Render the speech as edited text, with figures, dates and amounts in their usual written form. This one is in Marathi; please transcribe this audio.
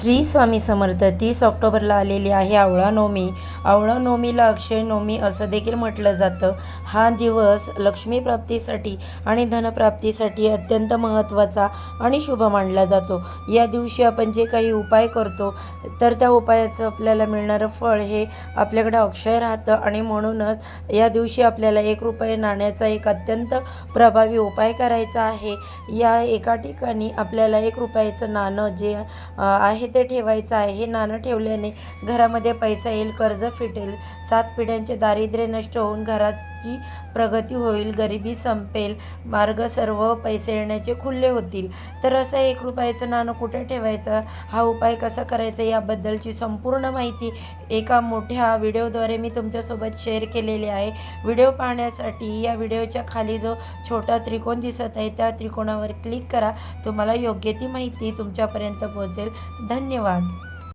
श्री स्वामी समर्थ. 30 ऑक्टोबरला आलेली आहे आवळा नवमी. आवळा नवमीला अक्षय नवमी असं देखील म्हटलं जातं. हा दिवस लक्ष्मी प्राप्तीसाठी आणि धनप्राप्तीसाठी अत्यंत महत्त्वाचा आणि शुभ मानला जातो. या दिवशी आपण जे काही उपाय करतो तर त्या उपायाचं आपल्याला मिळणारं फळ हे आपल्याकडे अक्षय राहतं आणि म्हणूनच या दिवशी आपल्याला 1 रुपये नाण्याचा एक अत्यंत प्रभावी उपाय करायचा आहे. या एका ठिकाणी आपल्याला 1 रुपयाचं नाणं जे आहे ते ठेवायचं आहे. हे नाणं ठेवल्याने घरामध्ये पैसा येईल, कर्ज फिटेल, 7 पिढ्यांचे दारिद्र्य नष्ट होऊन घराची प्रगती होईल, गरिबी संपेल, मार्ग सर्व पैसे येण्याचे खुले होतील. तर असं 1 रुपयाचं नाणं कुठे ठेवायचं, हा उपाय कसा करायचा याबद्दलची संपूर्ण माहिती एका मोठ्या व्हिडिओद्वारे मी तुमच्यासोबत शेअर केलेली आहे. व्हिडिओ पाहण्यासाठी या व्हिडिओच्या खाली जो छोटा त्रिकोण दिसत आहे त्या त्रिकोणावर क्लिक करा. तुम्हाला योग्य ती माहिती तुमच्यापर्यंत पोहोचेल. धन्यवाद.